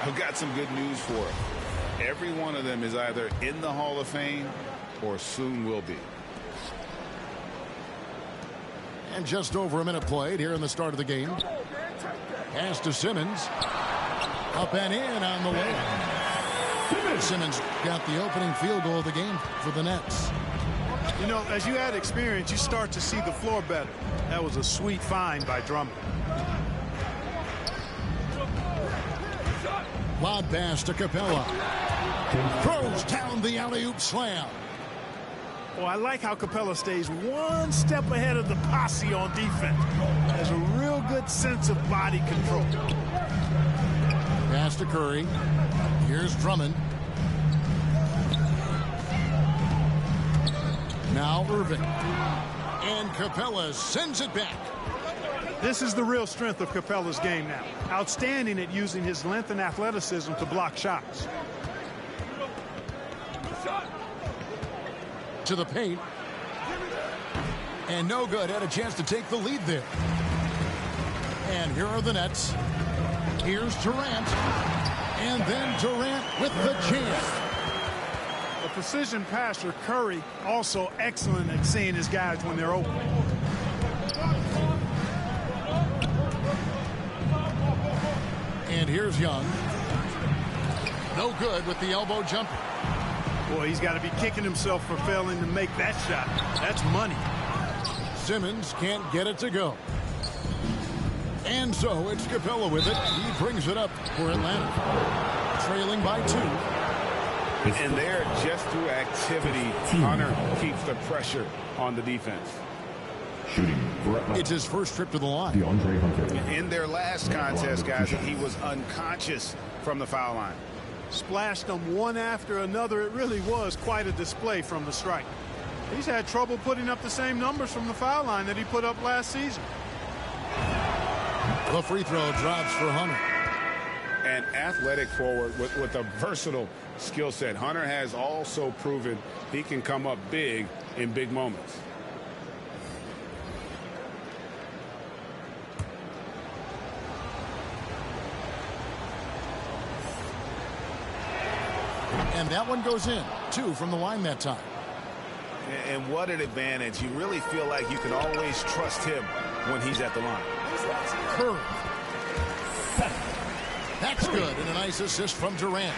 I've got some good news for him. Every one of them is either in the Hall of Fame or soon will be. And just over a minute played here in the start of the game. Pass to Simmons. Up and in on the way. Simmons got the opening field goal of the game for the Nets. You know, as you add experience, you start to see the floor better. That was a sweet find by Drummond. Lob pass to Capella. Throws down the alley-oop slam. Oh, I like how Capella stays one step ahead of the posse on defense. Has a real good sense of body control. Pass to Curry. Here's Drummond. Now Irving. And Capella sends it back. This is the real strength of Capella's game now. Outstanding at using his length and athleticism to block shots. To the paint. And no good. Had a chance to take the lead there. And here are the Nets. Here's Durant. And then Durant with the jam. The precision passer, Curry, also excellent at seeing his guys when they're open. And here's Young. No good with the elbow jumper. Boy, he's got to be kicking himself for failing to make that shot. That's money. Simmons can't get it to go. And so it's Capella with it. He brings it up for Atlanta. Trailing by 2. And there, just through activity, Hunter keeps the pressure on the defense. Shooting for Atlanta. It's his first trip to the line. DeAndre Hunter. In their last contest, guys, he was unconscious from the foul line. Splashed them one after another. It really was quite a display from the strike. He's had trouble putting up the same numbers from the foul line that he put up last season. The free throw drops for Hunter. An athletic forward with a versatile skill set. Hunter has also proven he can come up big in big moments. And that one goes in. 2 from the line that time. And what an advantage. You really feel like you can always trust him when he's at the line. Curry. That's good. And a nice assist from Durant.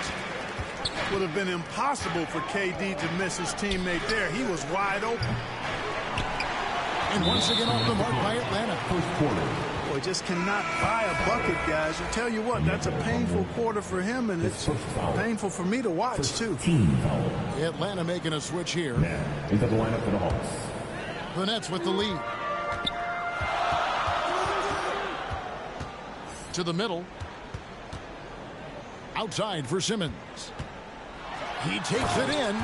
Would have been impossible for KD to miss his teammate there. He was wide open. And once again off the mark by Atlanta. First quarter. Boy, just cannot buy a bucket, guys. I tell you what, that's a painful quarter for him, and it's painful for me to watch, too. Team foul. Atlanta making a switch here. Into the lineup for the Hawks. The Nets with the lead. To the middle. Outside for Simmons. He takes it in.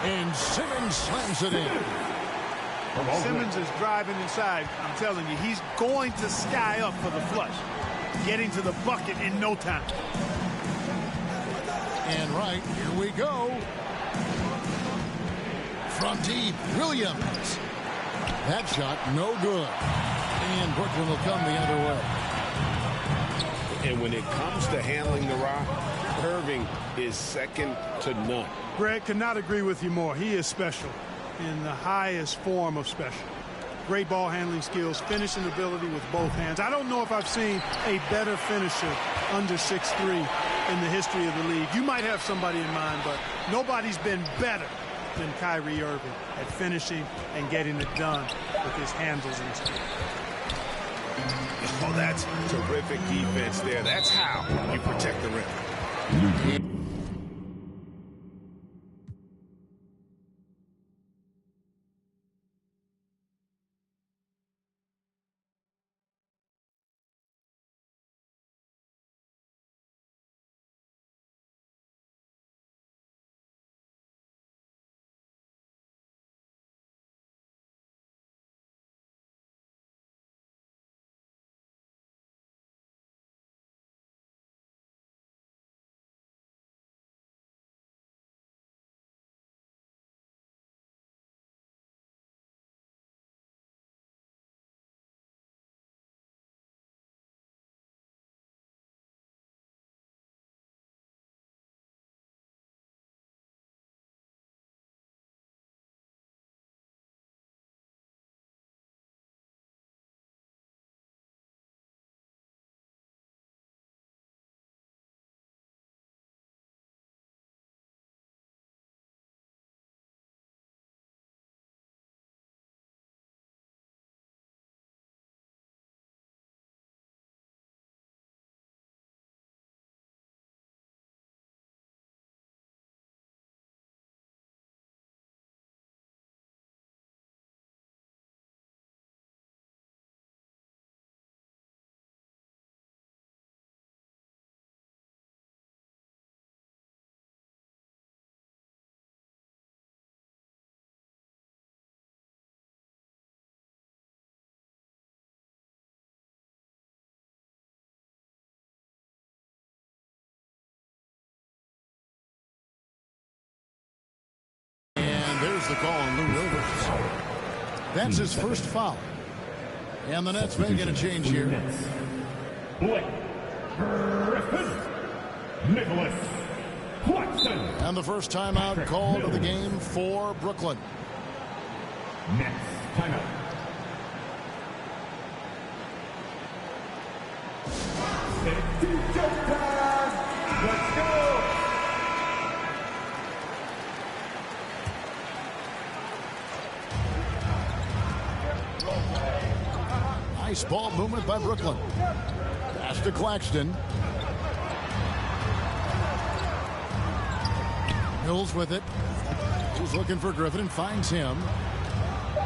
And Simmons slams it in. Simmons is driving inside. I'm telling you, he's going to sky up for the flush. Getting to the bucket in no time. And right, here we go. From deep, Williams. That shot, no good. And Brooklyn will come the other way. And when it comes to handling the rock, Irving is second to none. Greg, could not agree with you more. He is special. In the highest form of special. Great ball handling skills, finishing ability with both hands. I don't know if I've seen a better finisher under 6'3" in the history of the league. You might have somebody in mind, but nobody's been better than Kyrie Irving at finishing and getting it done with his handles and skills. Oh, that's terrific defense there. That's how you protect the rim. the call on Lou Williams. That's his first foul. And the Nets making a change here. Blake Griffin. Nicholas Claxton. And the first timeout called of the game for Brooklyn. Nets timeout. It's time. Let's go. Nice ball movement by Brooklyn. Pass to Claxton. Mills with it. He's looking for Griffin and finds him.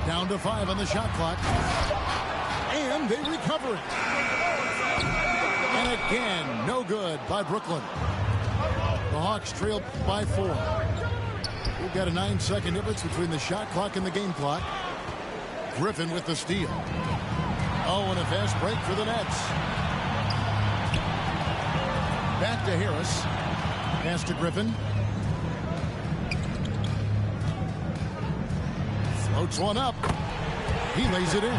Down to 5 on the shot clock. And they recover it. And again, no good by Brooklyn. The Hawks trail by 4. We've got a 9-second difference between the shot clock and the game clock. Griffin with the steal. Oh, and a fast break for the Nets. Back to Harris. Pass to Griffin. Floats one up. He lays it in.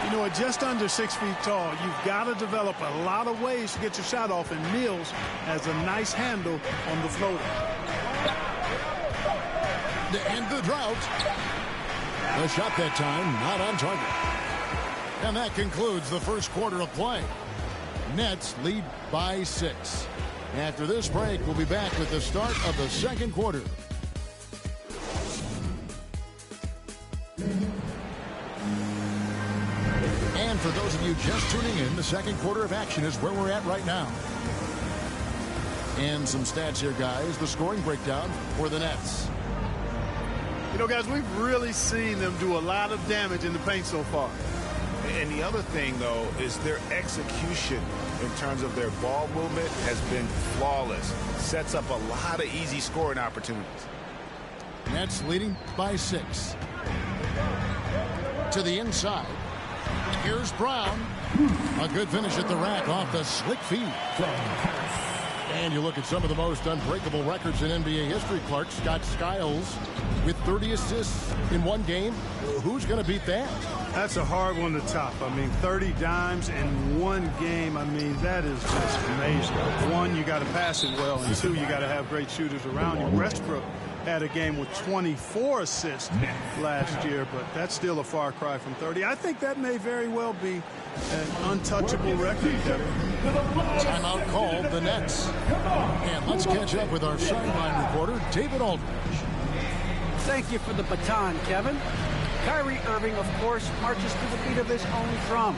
You know, at just under 6 feet tall, you've got to develop a lot of ways to get your shot off, and Mills has a nice handle on the floater. To end the drought. The shot that time, not on target. And that concludes the first quarter of play. Nets lead by 6. After this break, we'll be back with the start of the second quarter. And for those of you just tuning in, the second quarter of action is where we're at right now. And some stats here, guys. The scoring breakdown for the Nets. You know, guys, we've really seen them do a lot of damage in the paint so far. And the other thing, though, is their execution in terms of their ball movement has been flawless. Sets up a lot of easy scoring opportunities. Nets leading by 6. To the inside. Here's Brown. A good finish at the rack off the slick feed. And you look at some of the most unbreakable records in NBA history, Clark. Scott Skiles with 30 assists in one game. Who's going to beat that? That's a hard one to top. I mean, 30 dimes in one game. I mean, that is just amazing. One, you got to pass it well, and two, you got to have great shooters around you. Westbrook had a game with 24 assists last year, but that's still a far cry from 30. I think that may very well be an untouchable record, Kevin. Timeout called the Nets. And let's catch up with our sideline reporter, David Aldridge. Thank you for the baton, Kevin. Kyrie Irving, of course, marches to the beat of his own drum.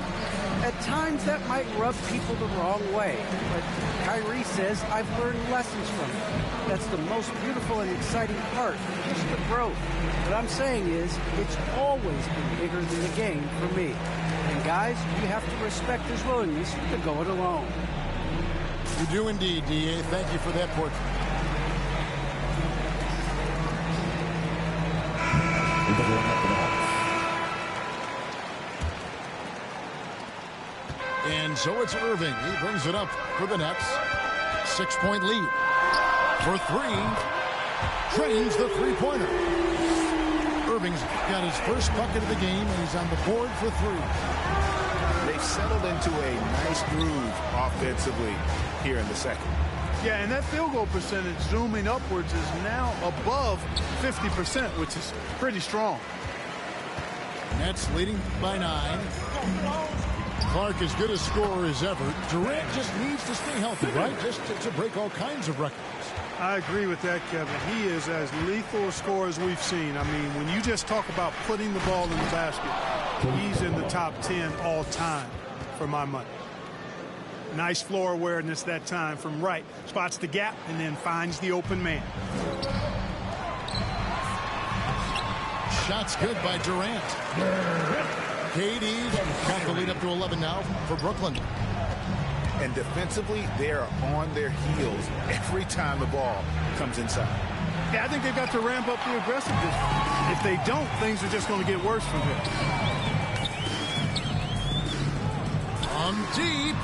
At times, that might rub people the wrong way, but Kyrie says, I've learned lessons from it. That's the most beautiful and exciting part, just the growth. What I'm saying is, it's always been bigger than the game for me. And guys, you have to respect his willingness to go it alone. You do indeed, D.A. Thank you for that portrait. And so it's Irving. He brings it up for the Nets. 6-point lead. For 3. Drains the three-pointer. Irving's got his first bucket of the game, and he's on the board for 3. They've settled into a nice groove offensively here in the second. Yeah, and that field goal percentage zooming upwards is now above 50%, which is pretty strong. Nets leading by 9. Clark as good a scorer as ever. Durant just needs to stay healthy, right? Just to break all kinds of records. I agree with that, Kevin. He is as lethal a scorer as we've seen. I mean, when you just talk about putting the ball in the basket, he's in the top 10 all time for my money. Nice floor awareness that time from right. Spots the gap and then finds the open man. Shots good by Durant. KD's got the lead up to 11 now for Brooklyn. And defensively, they are on their heels every time the ball comes inside. Yeah, I think they've got to ramp up the aggressiveness. If they don't, things are just going to get worse from here. On deep.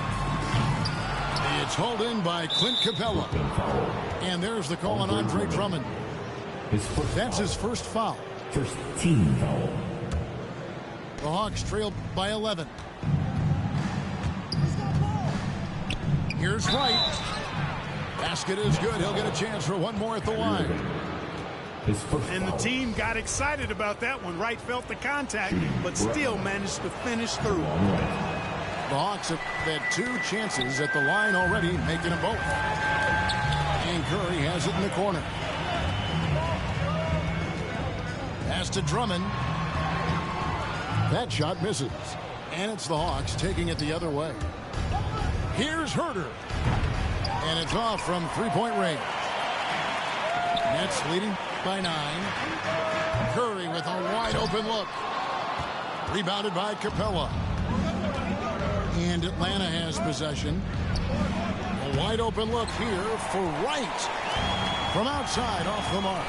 It's hauled in by Clint Capella. And there's the call on Andre Drummond. That's his first foul. First team foul. The Hawks trail by 11. Here's Wright. Basket is good. He'll get a chance for one more at the line. And the team got excited about that one. Wright felt the contact, but still managed to finish through. The Hawks have had 2 chances at the line already, making them both. And Curry has it in the corner. Pass to Drummond. That shot misses. And it's the Hawks taking it the other way. Here's Herter. And it's off from 3-point range. Nets leading by 9. Curry with a wide open look. Rebounded by Capella. And Atlanta has possession. A wide open look here for Wright. From outside off the mark.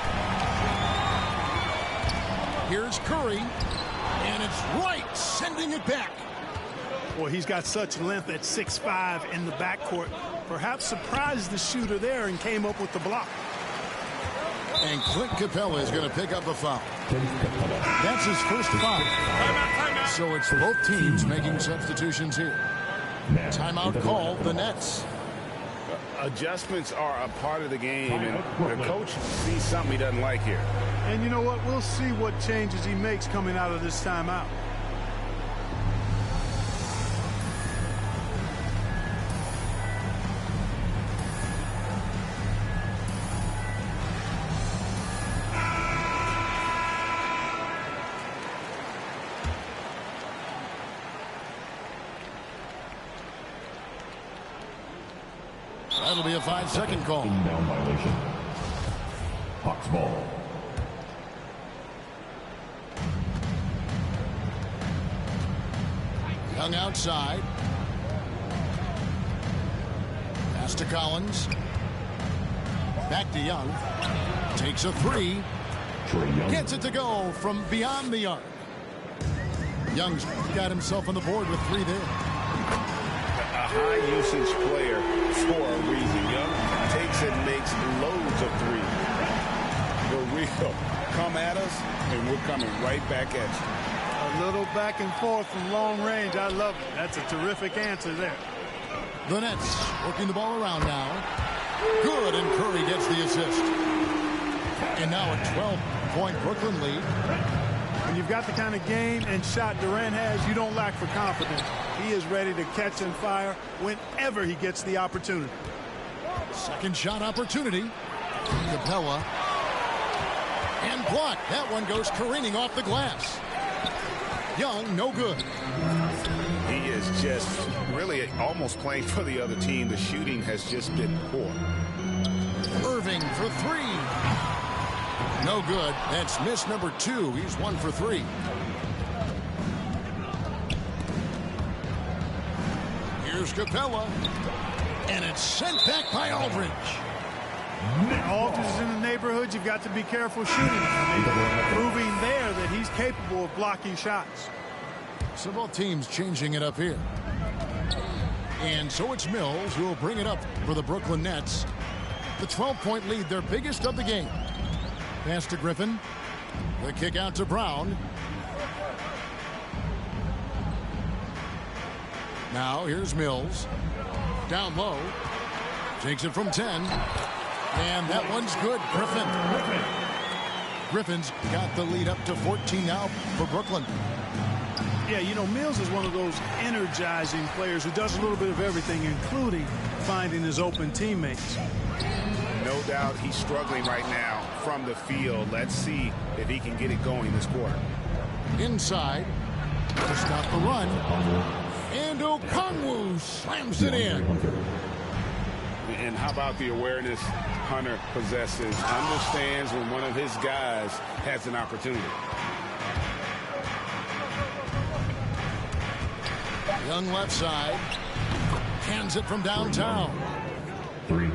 Here's Curry. And it's Wright sending it back. Well, he's got such length at 6'5" in the backcourt. Perhaps surprised the shooter there and came up with the block. And Clint Capella is going to pick up a foul. That's his first foul. So it's both teams making substitutions here. Timeout called, the Nets. Adjustments are a part of the game, and the coach sees something he doesn't like here. And you know what? We'll see what changes he makes coming out of this timeout. That'll be a 5-second call. Inbound violation. Hawks ball. Young outside. Pass to Collins. Back to Young. Takes a 3. Gets it to go from beyond the arc. Young's got himself on the board with 3 there. A high-usage player for a reason. Young takes it and makes loads of 3s. For real. Come at us, and we're coming right back at you. A little back and forth from long range. I love it. That's a terrific answer there. The Nets working the ball around now. Good, and Curry gets the assist. And now a 12-point Brooklyn lead. When you've got the kind of game and shot Durant has, you don't lack for confidence. He is ready to catch and fire whenever he gets the opportunity. Second shot opportunity. Capella. And blocked. That one goes careening off the glass. Young, no good. He is just really almost playing for the other team. The shooting has just been poor. Irving for 3. No good. That's miss number 2. He's 1 for 3. Here's Capella. And it's sent back by Aldridge. Aldridge is in the neighborhood. You've got to be careful shooting. Proving there that he's capable of blocking shots. So both teams changing it up here. And so it's Mills who will bring it up for the Brooklyn Nets. The 12-point lead, their biggest of the game. Pass to Griffin. The kick out to Brown. Now here's Mills. Down low. Takes it from 10. And that one's good. Griffin's got the lead up to 14 now for Brooklyn. Yeah, you know, Mills is one of those energizing players who does a little bit of everything, including finding his open teammates. No doubt he's struggling right now from the field. Let's see if he can get it going this quarter. Inside to stop the run. And Okongwu slams it in. And how about the awareness Hunter possesses? Understands when one of his guys has an opportunity. Young left side. Hands it from downtown. 3.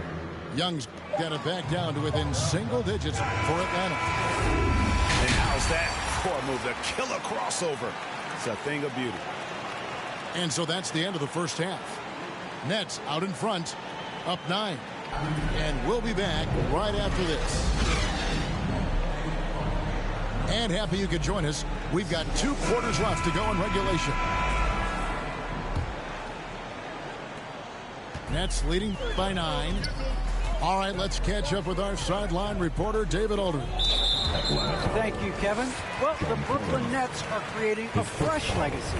Young's got it back down to within single digits for Atlanta. And how's that for a move? The killer crossover. It's a thing of beauty. And so that's the end of the first half. Nets out in front, up 9. And we'll be back right after this. And happy you could join us. We've got 2 quarters left to go in regulation. Nets leading by 9. All right, let's catch up with our sideline reporter, David Aldridge. Thank you, Kevin. Well, the Brooklyn Nets are creating a fresh legacy.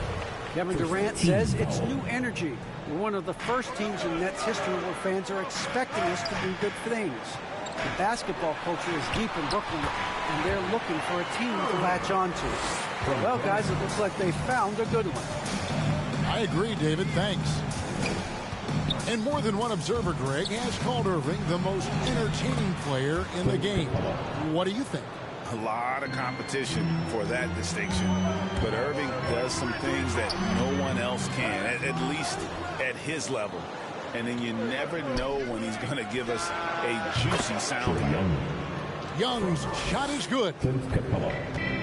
Kevin Durant says it's new energy. We're one of the first teams in Nets history where fans are expecting us to do good things. The basketball culture is deep in Brooklyn, and they're looking for a team to latch onto. Well, guys, it looks like they found a good one. I agree, David. Thanks. And more than one observer, Greg, has called Irving the most entertaining player in the game. What do you think? A lot of competition for that distinction. But Irving does some things that no one else can, at least at his level. And then you never know when he's going to give us a juicy sound. Young's shot is good.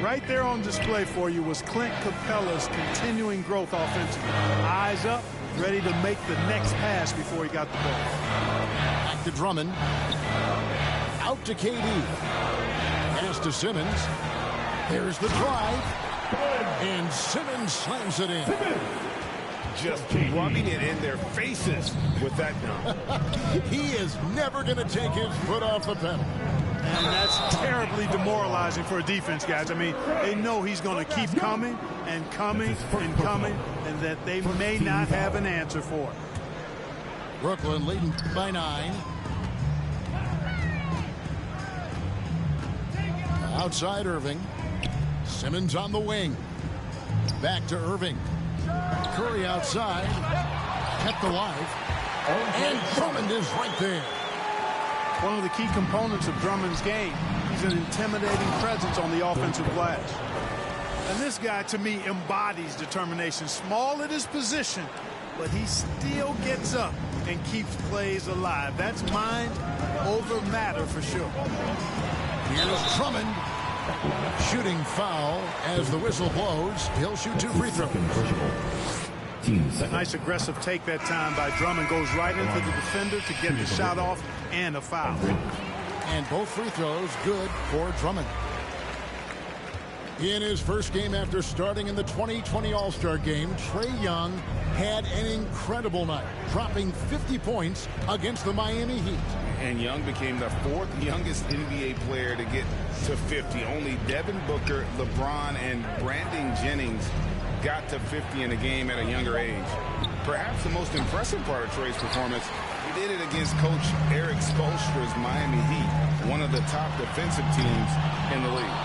Right there on display for you was Clint Capella's continuing growth offensively. Eyes up, ready to make the next pass before he got the ball. Back to Drummond. Out to KD. Pass to Simmons. There's the drive. And Simmons slams it in. Just rubbing it in their faces with that dunk. He is never going to take his foot off the pedal. And that's terribly demoralizing for a defense, guys. I mean, they know he's going to keep coming and coming and coming, and that they may not have an answer for it. Brooklyn leading by 9. Outside Irving. Simmons on the wing. Back to Irving. Curry outside. Kept alive. And Drummond is right there. One of the key components of Drummond's game. He's an intimidating presence on the offensive glass. And this guy, to me, embodies determination. Small at his position, but he still gets up and keeps plays alive. That's mind over matter for sure. Here's Drummond. Shooting foul as the whistle blows. He'll shoot 2 free throws. Nice aggressive take that time by Drummond. Goes right into the defender to get the shot off and a foul. And both free throws good for Drummond. In his first game after starting in the 2020 All-Star Game, Trae Young had an incredible night, dropping 50 points against the Miami Heat. And Young became the 4th youngest NBA player to get to 50. Only Devin Booker, LeBron, and Brandon Jennings got to 50 in a game at a younger age. Perhaps the most impressive part of Trae's performance, he did it against Coach Eric Spoelstra's Miami Heat, one of the top defensive teams in the league.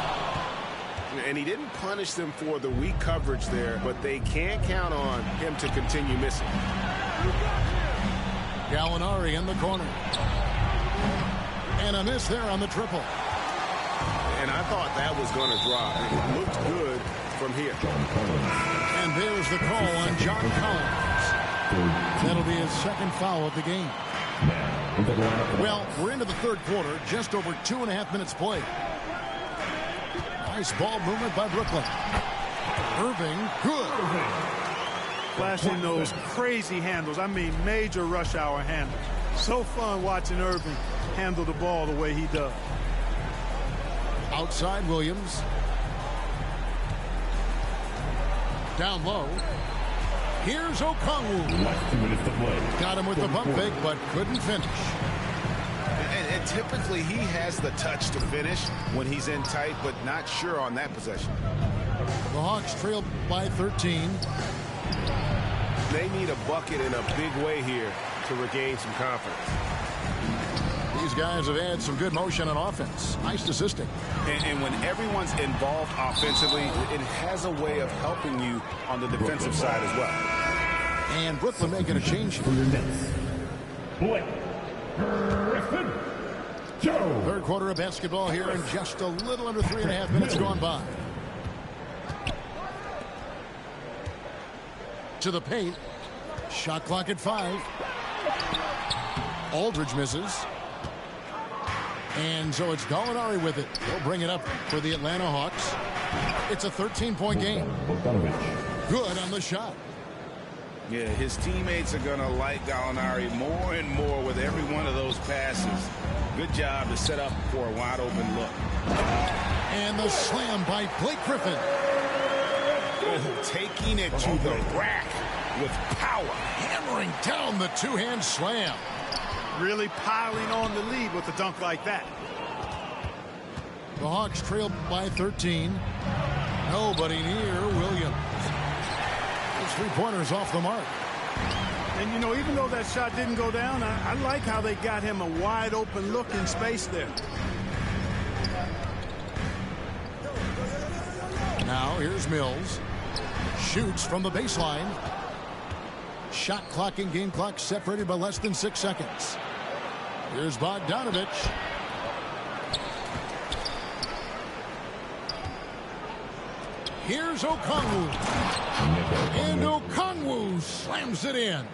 And he didn't punish them for the weak coverage there, but they can't count on him to continue missing. Gallinari in the corner. And a miss there on the triple. And I thought that was going to drop. It looked good from here. And there's the call on John Collins. That'll be his 2nd foul of the game. Well, we're into the 3rd quarter, just over 2.5 minutes played. Nice ball movement by Brooklyn. Irving, good. Flashing those crazy handles. I mean, major rush hour handles. So fun watching Irving handle the ball the way he does. Outside Williams. Down low. Here's Okongwu. Got him with the pump fake, but couldn't finish. And typically he has the touch to finish when he's in tight, but not sure on that possession. The Hawks trail by 13. They need a bucket in a big way here to regain some confidence. These guys have had some good motion on offense. Nice assisting. And when everyone's involved offensively, it has a way of helping you on the defensive side as well. And Brooklyn making a change. Third quarter of basketball here, and just a little under 3.5 minutes gone by. To the paint. Shot clock at 5. Aldridge misses. And so it's Gallinari with it. He'll bring it up for the Atlanta Hawks. It's a 13-point game. Good on the shot. Yeah, his teammates are going to like Gallinari more and more with every one of those passes. Good job to set up for a wide-open look. And the slam by Blake Griffin. Oh, taking it to the rack with power. Hammering down the two-hand slam. Really piling on the lead with a dunk like that. The Hawks trail by 13. Nobody near Williams. His three-pointer's off the mark. And, you know, even though that shot didn't go down, I like how they got him a wide-open look in space there. Now here's Mills. Shoots from the baseline. Shot clock and game clock separated by less than 6 seconds. Here's Bogdanovich. Here's Okongwu. And Okongwu slams it in.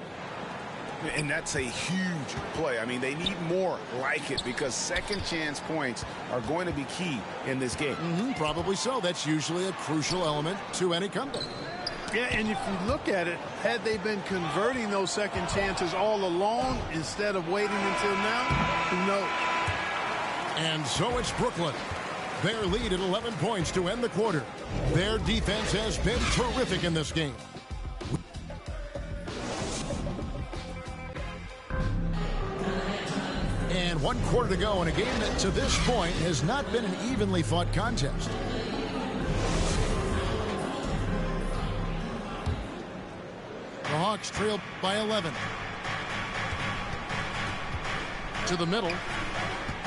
And that's a huge play. I mean, they need more like it because second chance points are going to be key in this game. Probably so. That's usually a crucial element to any comeback. Yeah, and if you look at it, had they been converting those second chances all along instead of waiting until now, who knows? And so it's Brooklyn. Their lead at 11 points to end the quarter. Their defense has been terrific in this game. And 1 quarter to go in a game that to this point has not been an evenly fought contest. The Hawks trail by 11. To the middle.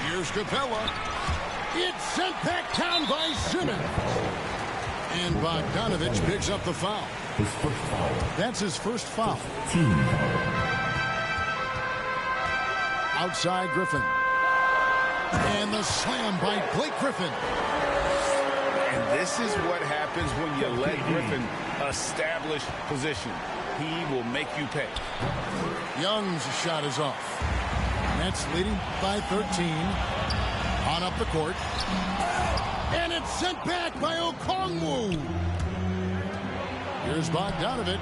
Here's Capella. It's sent back down by Simmons. And Bogdanovich picks up the foul. His first foul. That's his first foul. Team foul. Outside Griffin. And the slam by Blake Griffin. And this is what happens when you let Griffin establish position. He will make you pay. Young's shot is off. Nets leading by 13. On up the court. And it's sent back by Okongwu. Here's Bogdanovich.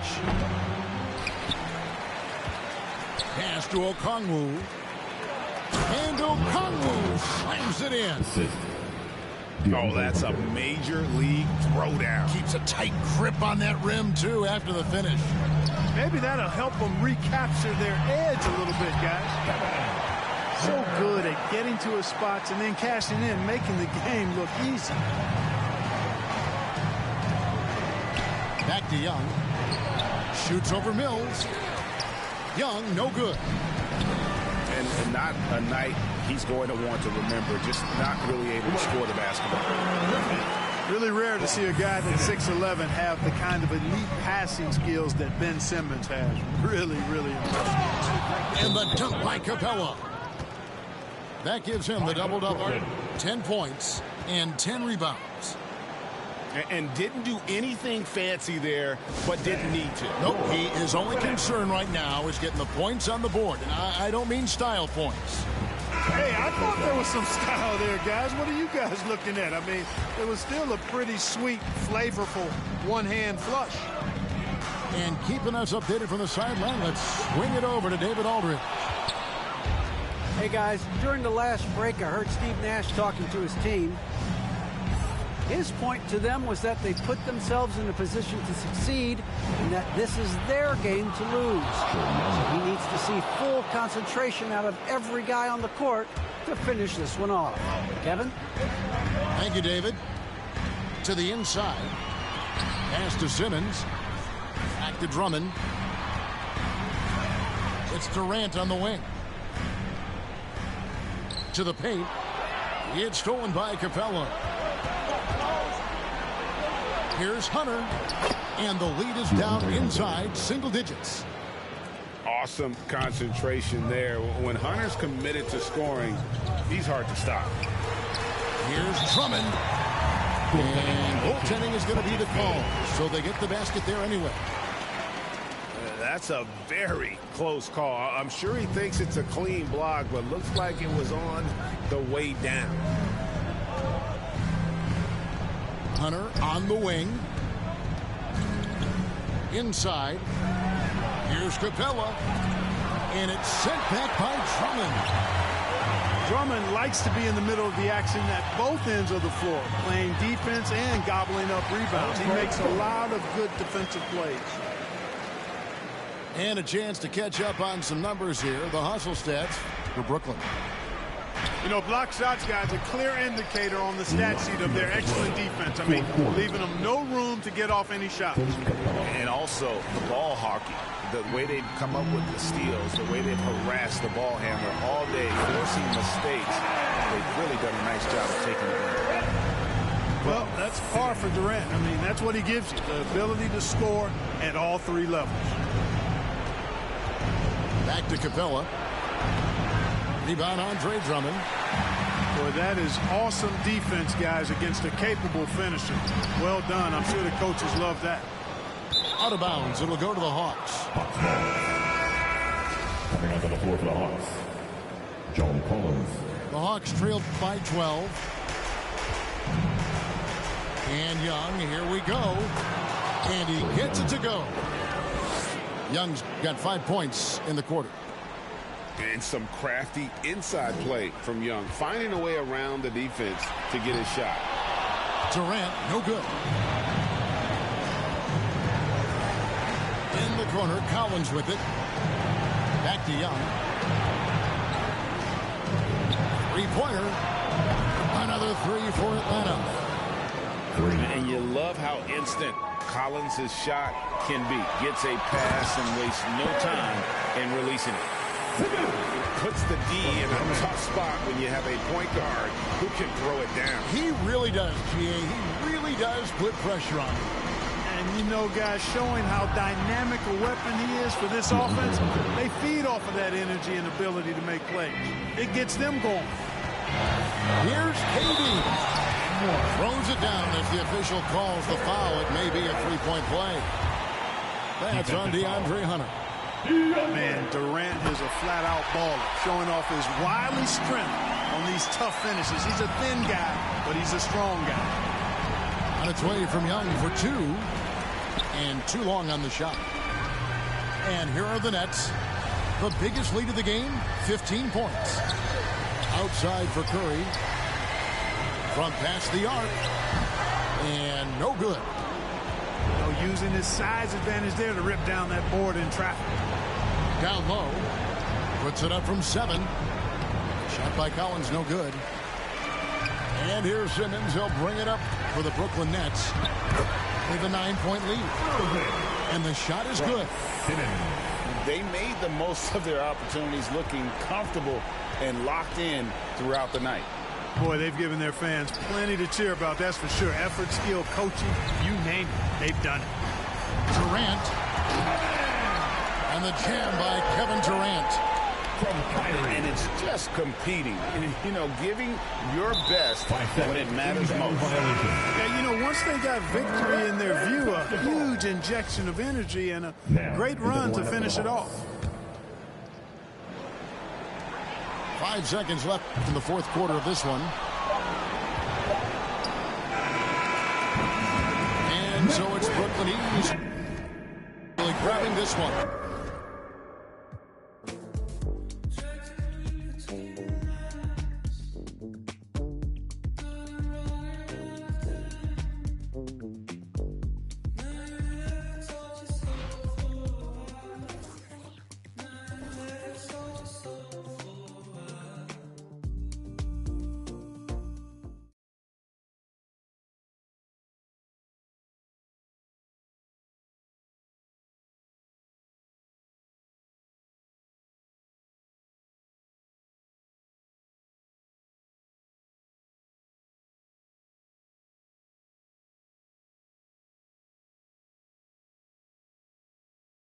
Pass to Okongwu. And Okongwu slams it in. Assist. Oh, that's a major league throwdown. Keeps a tight grip on that rim, too, after the finish. Maybe that'll help them recapture their edge a little bit, guys. So good at getting to his spots and then cashing in, making the game look easy. Back to Young. Shoots over Mills. Young, no good. And not a night he's going to want to remember, just not really able to score the basketball. Really rare to see a guy that's 6'11" have the kind of elite passing skills that Ben Simmons has. Really, really impressive. And the dunk by Capella. That gives him the double-double. 10 points and 10 rebounds. And didn't do anything fancy there, but didn't need to. Nope, his only concern right now is getting the points on the board. And I don't mean style points. Hey, I thought there was some style there, guys. What are you guys looking at? I mean, it was still a pretty sweet, flavorful one-hand flush. And keeping us updated from the sideline, let's swing it over to David Aldridge. Hey, guys, during the last break, I heard Steve Nash talking to his team. His point to them was that they put themselves in a position to succeed and that this is their game to lose. So he needs to see full concentration out of every guy on the court to finish this one off. Kevin? Thank you, David. To the inside. Pass to Simmons. Back to Drummond. It's Durant on the wing. To the paint. It's stolen by Capella. Here's Hunter, and the lead is down inside single digits. Awesome concentration there. When Hunter's committed to scoring, he's hard to stop. Here's Drummond, and goaltending is going to be the call, so they get the basket there anyway. That's a very close call. I'm sure he thinks it's a clean block, but looks like it was on the way down. Hunter on the wing. Inside. Here's Capella. And it's sent back by Drummond. Drummond likes to be in the middle of the action at both ends of the floor, playing defense and gobbling up rebounds. He makes a lot of good defensive plays. And a chance to catch up on some numbers here. The hustle stats for Brooklyn. You know, block shots, guys, a clear indicator on the stat sheet of their excellent defense. I mean, leaving them no room to get off any shots. And also the ball hockey, the way they come up with the steals, the way they've harassed the ball handler all day, forcing mistakes. They've really done a nice job of taking it in. Well, that's par for Durant. I mean, that's what he gives you, the ability to score at all three levels. Back to Capella. Rebound, Andre Drummond. Boy, that is awesome defense, guys, against a capable finisher. Well done. I'm sure the coaches love that. Out of bounds. It'll go to the Hawks. Hawks ball. Coming onto the floor for the Hawks, John Collins. The Hawks trailed by 12. And Young, here we go. And he gets it to go. Young's got 5 points in the quarter. And some crafty inside play from Young, finding a way around the defense to get his shot. Durant, no good. In the corner, Collins with it. Back to Young. Three-pointer. Another three for Atlanta. And you love how instant Collins' shot can be. Gets a pass and wastes no time in releasing it. Puts the D in a tough spot when you have a point guard who can throw it down. He really does, GA. He really does put pressure on him. And you know, guys, showing how dynamic a weapon he is for this offense, they feed off of that energy and ability to make plays. It gets them going. Here's KD. Throws it down as the official calls the foul. It may be a three-point play. That's on DeAndre Hunter. Man, Durant is a flat-out baller, showing off his wily strength on these tough finishes. He's a thin guy, but he's a strong guy. On its way from Young for two, and too long on the shot. And here are the Nets. The biggest lead of the game, 15 points. Outside for Curry. From past the arc. And no good. You know, using his size advantage there to rip down that board in traffic. Down low. Puts it up from 7. Shot by Collins, no good. And here's Simmons. He'll bring it up for the Brooklyn Nets with a 9-point lead. And the shot is good. They made the most of their opportunities, looking comfortable and locked in throughout the night. Boy, they've given their fans plenty to cheer about, that's for sure. Effort, skill, coaching, you name it, they've done it. Durant. And the jam by Kevin Durant. And it's just competing, and, you know, giving your best when it matters most. Yeah, you know, once they got victory in their view, a huge injection of energy and a great run to finish it off. 5 seconds left in the fourth quarter of this one. And so it's Brooklyn East really grabbing this one.